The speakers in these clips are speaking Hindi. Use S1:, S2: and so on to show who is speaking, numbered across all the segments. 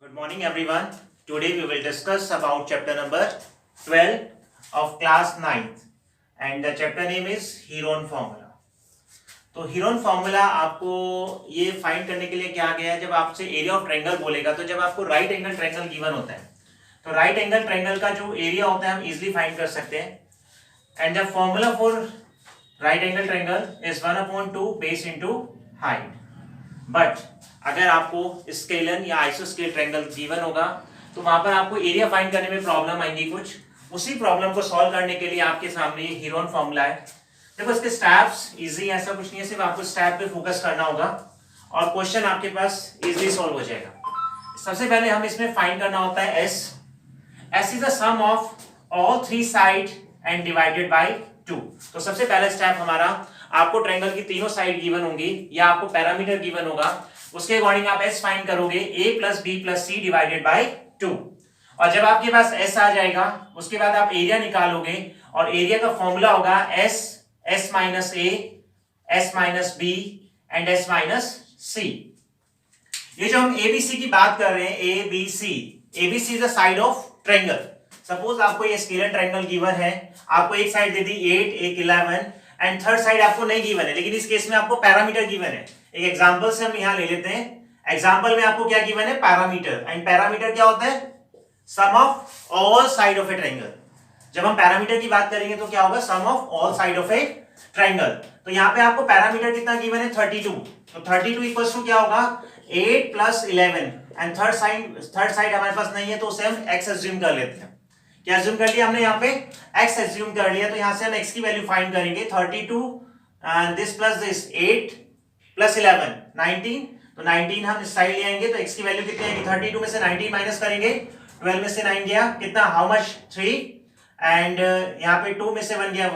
S1: Good morning everyone. Today we will discuss about chapter number 12 of class 9th and the chapter name is Heron formula. तो हीरोन फॉर्मूला आपको ये फाइंड करने के लिए क्या गया है, जब आपसे एरिया ऑफ ट्रायंगल बोलेगा तो जब आपको राइट एंगल ट्रायंगल गिवन होता है तो राइट एंगल ट्रायंगल का जो एरिया होता है हम इजीली फाइंड कर सकते हैं. And the formula for right angle triangle is 1/2 base into height. But अगर आपको स्केलन या आइसोस्केल ट्रायंगल गिवन होगा तो वहां पर आपको एरिया फाइंड करने में प्रॉब्लम आएंगी कुछ. उसी प्रॉब्लम को सॉल्व करने के लिए आपके सामने ये हीरोन फॉर्मूला है. देखो इसके स्टेप्स इजी, ऐसा कुछ नहीं है, सिर्फ आपको स्टेप पे फोकस करना होगा और क्वेश्चन आपके पास इजीली सॉल्व हो जाएगा. सबसे पहले हम इसमें फाइंड करना होता है S. S is the sum of all three side and divided by 2. तो सबसे पहला स्टेप हमारा, आपको ट्रायंगल की तीनों साइड गिवन होंगी या आपको पैरामीटर गिवन होगा, उसके अकॉर्डिंग आप एस फाइंड करोगे a plus B plus C divided by 2. और जब आपके पास एस आ जाएगा उसके बाद आप एरिया निकालोगे और एरिया का फॉर्मूला होगा S S minus A S minus B and S minus C. ये जो हम एबीसी की बात कर रहे हैं, ABC is the side of triangle. Suppose आपको ये स्केलर ट्रायंगल गिवन है, आपको एक साइड दे दी 8 एक 11 एंड थर्ड साइड आपको नहीं गिवन है, लेकिन इस केस में आपको पैरामीटर गिवन है. एक एग्जांपल से हम यहां ले लेते हैं. एग्जांपल में आपको क्या गिवन है, पैरामीटर. एंड पैरामीटर क्या होता है, sum of all side of a triangle. जब हम पैरामीटर की बात करेंगे तो क्या होगा, sum of all side of a triangle. तो यहाँ पे आपको पैरामीटर कितना गिवन है, 32. तो 32 इक्वल्स टू क्या होगा, 8 प्लस 11 एंड थर्ड साइड हमारे पास नहीं है तो उसे हम x एज्यूम कर लेते हैं. क्या एज्यूम कर लिया हमने, यहाँ पे x एज्यूम कर लिया. तो यहाँ से हम x की वैल्यू फाइंड करेंगे. 32 दिस प्लस दिस 8 प्लस 11 19. तो 19 हम इस साइड ले आएंगे तो x की वैल्यू कितनी आएगी, 32 में से 19 माइनस करेंगे, 12 में से 9 गया कितना, हाउ मच 3 एंड यहाँ पे 2 में से 1 गया,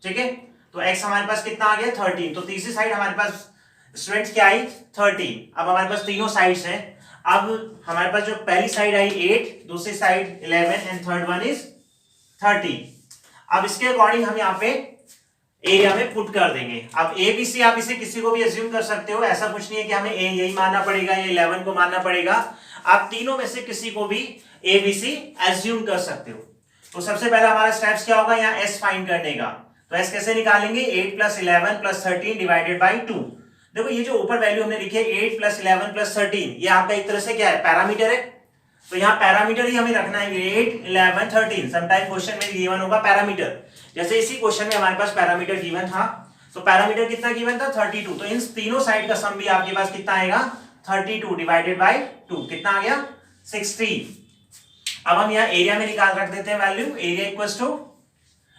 S1: ठीक है. तो x हमारे पास कितना आ गया, 13. तो तीसरी साइड हमारे पास स्टूडेंट्स क्या आई, 13. अब हमारे पास तीनों साइड्स हैं. अब हमारे पास जो पहली साइड आई 8, दूसरी side 11 and third one is 13. अब इसके अकॉर्डिंग हम यहाँ पे एरिया में पुट कर देंगे. अब ए बी सी आप इसे किसी को भी एज्यूम कर सकते हो, ऐसा कुछ नहीं है कि हमें ए यही मानना पड़ेगा या 11 को मानना पड़ेगा. आप तीनों में से किसी को भी ए बी सी एज्यूम कर सकते हो. तो सबसे पहला हमारा स्टेप्स क्या होगा, यहाँ एस फाइंड करने का. तो एस कैसे निकालेंगे, 8 प्लस 11 प्लस 13 डिवाइडेड बाई 2. देखो ये जो ऊपर वैल्यू हमने लिखी है 8 प्लस 11 प्लस 13, ये आपका एक तरह से क्या है, पैरामीटर है. तो यहाँ पैरामीटर ही हमें रखना है, 8 11 13. समटाइम क्वेश्चन में गिवन होगा पैरामीटर. जैसे इसी क्वेश्चन में हमारे पास पैरामीटर गिवन था, तो पैरामीटर कितना गिवन था, 32. तो इन तीनों साइड का सम भी आपके पास कितना आएगा, 32 डिवाइडेड बाई 2 कितना आ गया, 16. अब हम यहाँ एरिया में निकाल रख देते हैं value. Area equals to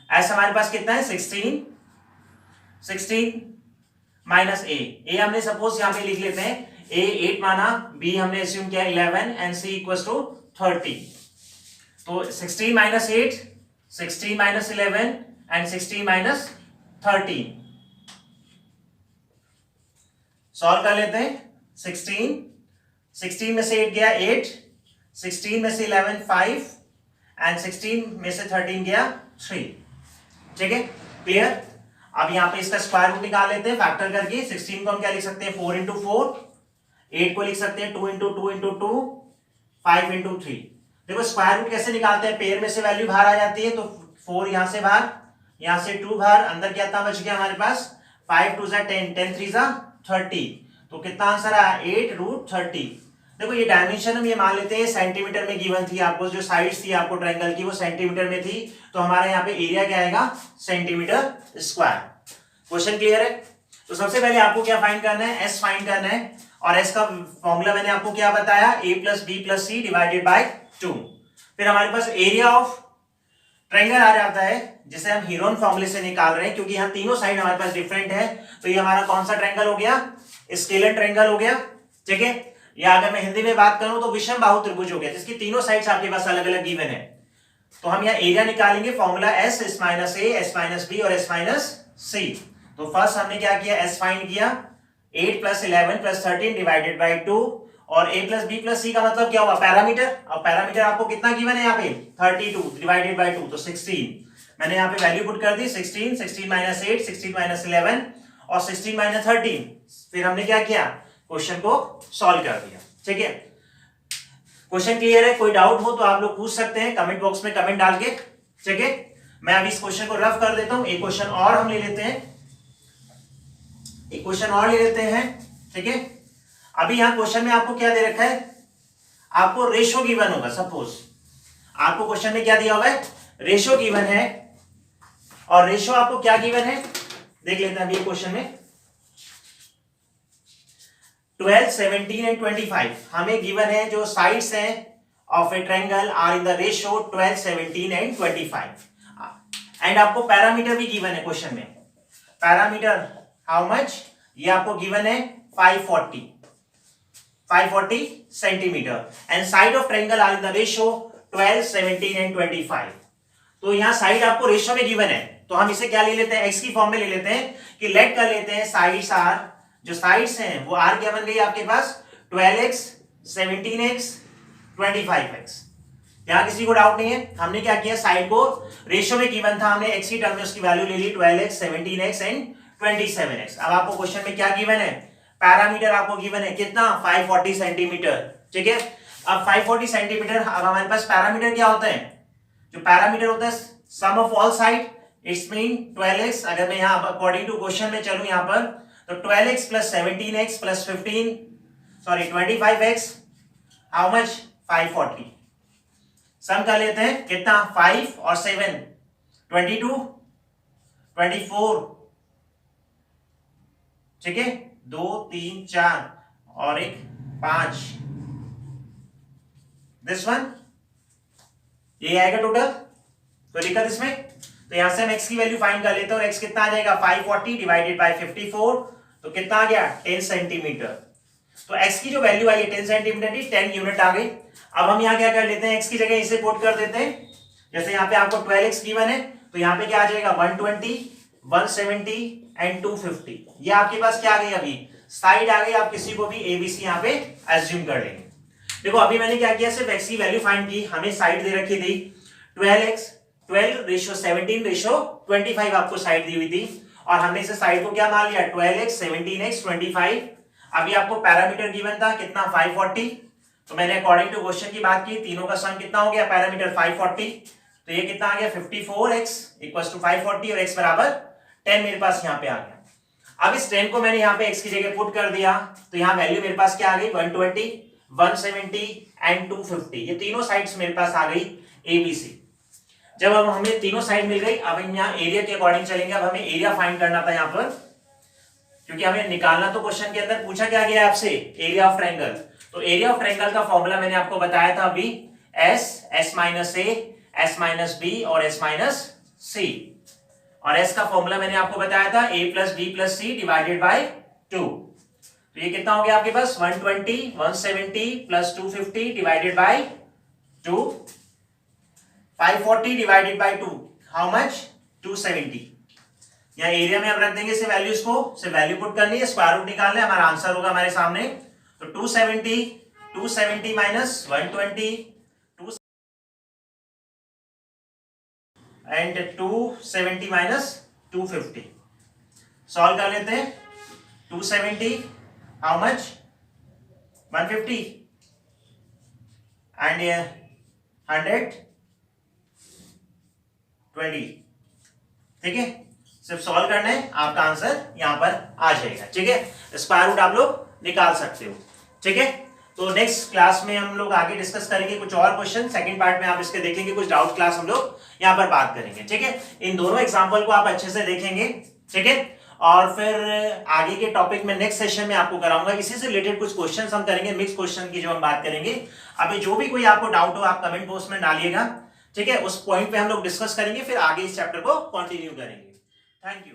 S1: S हमारे पास कितना है, 16 माइनस ए हमने सपोज यहाँ पे लिख लेते हैं, ए 8 माना, बी हमने अस्यूम किया 11 एंड सी इक्वल्स टू 30. तो 16 minus 8, 16 minus 11 and 16 minus 13. Solve कर लेते हैं. 16 में से 8 गया 8, 16 में से 11 5 एंड 16 में से 13 गया 3. ठीक है, क्लियर. अब यहाँ पे इसका स्क्वायर रूट निकाल लेते हैं फैक्टर करके. 16 को हम क्या लिख सकते हैं, 4 इंटू 4. 8 को लिख सकते हैं 2 इंटू 2 इंटू 2, 5 इंटू 3. देखो स्क्वायर रूट कैसे निकालते हैं, पेयर में से वैल्यू बाहर आ जाती है. तो 4 यहां से बाहर, यहां से 2 बाहर, अंदर क्या बच गया हमारे पास, 5 2 जा 10, 10 3 जा 30. तो कितना आंसर आया, 8 रूट 30. देखो ये डायमेंशन हम ये मान लेते हैं सेंटीमीटर में गिवन थी आपको, जो साइड्स थी आपको ट्रायंगल की वो सेंटीमीटर में थी. तो हमारे यहाँ पे एरिया क्या आएगा, सेंटीमीटर स्क्वायर. क्वेश्चन क्लियर है. तो सबसे पहले आपको क्या फाइंड करना है, एस फाइंड करना है. और एस का फॉर्मूला मैंने आपको क्या बताया, A plus B plus C divided by 2. फिर हमारे पास एरिया ऑफ ट्रायंगल आ जाता है, जिसे हम हीरोन फॉर्मूले से निकाल रहे हैं, क्योंकि यहाँ तीनों साइड हमारे पास डिफरेंट है. तो ये हमारा कौन सा ट्रायंगल हो गया, स्केलर ट्रायंगल हो गया. ठीक है, या अगर मैं हिंदी में बात करूं तो विषम बाहु त्रिभुज हो गया, जिसकी तीनों साइड्स आपके पास अलग अलग गिवन है. तो हम यहाँ एरिया निकालेंगे, formula S, S minus A, S minus B और एस माइनस सी. तो फर्स्ट हमने क्या किया, एस फाइंड किया, 8 प्लस 11 प्लस 13 डिवाइडेड बाई 2. और a प्लस बी प्लस सी का मतलब क्या हुआ, पैरामीटर. और पैरामीटर आपको कितना गिवन है यहाँ पे, 32 डिवाइडेड बाई 2, तो 16. मैंने यहाँ पे वैल्यू पुट कर दी, 16 माइनस 8, 16 माइनस 11 और 16 माइनस 13. फिर हमने क्या किया, क्वेश्चन को सॉल्व कर दिया. ठीक है, क्वेश्चन क्लियर है? कोई डाउट हो तो आप लोग पूछ सकते हैं कमेंट बॉक्स में कमेंट डाल के। ठीक है, मैं अभी इस क्वेश्चन को रफ कर देता हूं। एक क्वेश्चन और हम ले लेते हैं, एक क्वेश्चन और ले लेते हैं। ठीक है, अभी यहां क्वेश्चन में आपको क्या दे रखा है, आपको रेशो गिवन होगा। सपोज आपको क्वेश्चन में क्या दिया हुआ है, रेशो गिवन है, और रेशो आपको क्या गिवन है देख लेते हैं अभी क्वेश्चन में। 12, 17 एंड 25 हमें गिवन है, जो साइड्स हैं of a triangle are in the ratio 12, 17 and 25। And आपको पैरामीटर भी गिवन है क्वेश्चन में। पैरामीटर हाउ मच, ये आपको गिवन है 540 centimetre. And side of triangle are in the ratio 12, 17 and 25। तो यहाँ साइड आपको रेशो में गिवन है, तो हम इसे क्या ले लेते हैं, एक्स की फॉर्म में ले लेते हैं कि लेट कर लेते हैं साइड्स आर, जो साइड्स हैं वो आर क्या बन गई आपके पास 12x, 17x, 25x। यहां किसी को डाउट नहीं है? हमने क्या किया, साइड को रेशियो में गिवन था, हमने x की टर्म में उसकी वैल्यू ले ली 12x, 17x एंड 27x। अब आपको क्वेश्चन में क्या गिवन है, पैरामीटर आपको गिवन है कितना 540 सेंटीमीटर। ठीक है, अब 540 सेंटीमीटर, अब हमारे पास पैरामीटर क्या होता है, जो पैरामीटर होता है sum of all side, it's mean 12x। अगर मैं यहाँ अकॉर्डिंग टू क्वेश्चन में चलूं यहाँ पर, तो 12x plus 17x plus 25x how much 540। सम कर लेते हैं कितना, 5 और 7 22, 24। ठीक है, 2 3 4 और एक 5, दिस वन, ये आएगा टोटल। कोई दिक्कत इसमें? तो यहां से हम x की वैल्यू फाइंड कर लेते हैं, और x कितना आ जाएगा 540 डिवाइडेड बाय 54, तो कितना आ गया 10 सेंटीमीटर। तो x की जो वैल्यू आई है 10 सेंटीमीटर की 10 यूनिट आ गई। अब हम यहाँ क्या कर लेते हैं, x की जगह इसे पुट कर देते हैं। जैसे यहाँ पे आपको 12x गिवन है, तो यहाँ पे क्या आ जाएगा 120, 170 एंड 250। ये आपके पास क्या आ गई, अभी साइड आ गई। आप किसी को भी ABC यहाँ पे एज्यूम कर लेंगे। देखो अभी मैंने क्या किया, सिर्फ x की वैल्यू फाइंड की, हमें साइड दे रखी थी 12 रेशो 17 रेशो 25 आपको साइड दी हुई थी, और हमने इसे साइड को क्या मान लिया 12x, 17x, 25। अभी आपको पैरामीटर गिवन था कितना 540, तो मैंने अकॉर्डिंग टू क्वेश्चन की बात की, तीनों का सम कितना हो गया, पैरामीटर 540, तो ये कितना आ गया 54x इक्वल्स टू 540, और x बराबर 10 मेरे पास यहाँ पे आ गया। अब इस 10 को मैंने यहाँ पे x की जगह पुट कर दिया, तो यहाँ वैल्यू मेरे पास क्या आ गई 120, 170 एंड 250। ये तीनों साइड्स मेरे पास आ गई ABC। जब अब हमें तीनों साइड मिल गई, अब हम यहाँ एरिया के अकॉर्डिंग चलेंगे। अब हमें एरिया फाइंड करना था यहाँ पर, क्योंकि हमें निकालना तो क्वेश्चन के अंदर पूछा क्या गया आपसे, एरिया ऑफ ट्रायंगल। तो एरिया ऑफ ट्रायंगल का फॉर्मूला मैंने आपको बताया था अभी, S minus A, S minus B और S माइनस C। और S का फॉर्मूला मैंने आपको बताया था A plus B plus C divided by 2। तो ये कितना हो गया आपके पास 120, 170 plus 250 divided by 2, 540 divided by 2 how much 270। यहाँ एरिया में हम रख देंगे इसे वैल्यूज को, सिर्फ वैल्यू पुट करनी है, स्क्वायर रूट निकालना है, हमारा आंसर होगा हमारे सामने। तो 270 माइनस 120 एंड 270 माइनस 250। सॉल्व कर लेते हैं। 270 हाउ मच 150 एंड 120। ठीक है, सिर्फ सॉल्व करना है, आपका आंसर यहां पर आ जाएगा। ठीक है, स्क्वायर रूट आप लोग निकाल सकते हो। ठीक है, तो नेक्स्ट क्लास में हम लोग आगे डिस्कस करेंगे कुछ और क्वेश्चन। सेकंड पार्ट में आप इसके देखेंगे, कुछ डाउट क्लास हम लोग यहां पर बात करेंगे। ठीक है, इन दोनों एग्जांपल को आप अच्छे से देखेंगे। ठीक है, और फिर आगे के टॉपिक में नेक्स्ट सेशन में आपको कराऊंगा, इसी से रिलेटेड कुछ क्वेश्चंस हम करेंगे, मिक्स क्वेश्चन की जो हम बात करेंगे। अभी जो भी कोई आपको डाउट हो आप कमेंट बॉक्स में डालिएगा। ठीक है, उस पॉइंट पे हम लोग डिस्कस करेंगे, फिर आगे इस चैप्टर को कंटिन्यू करेंगे। Thank you.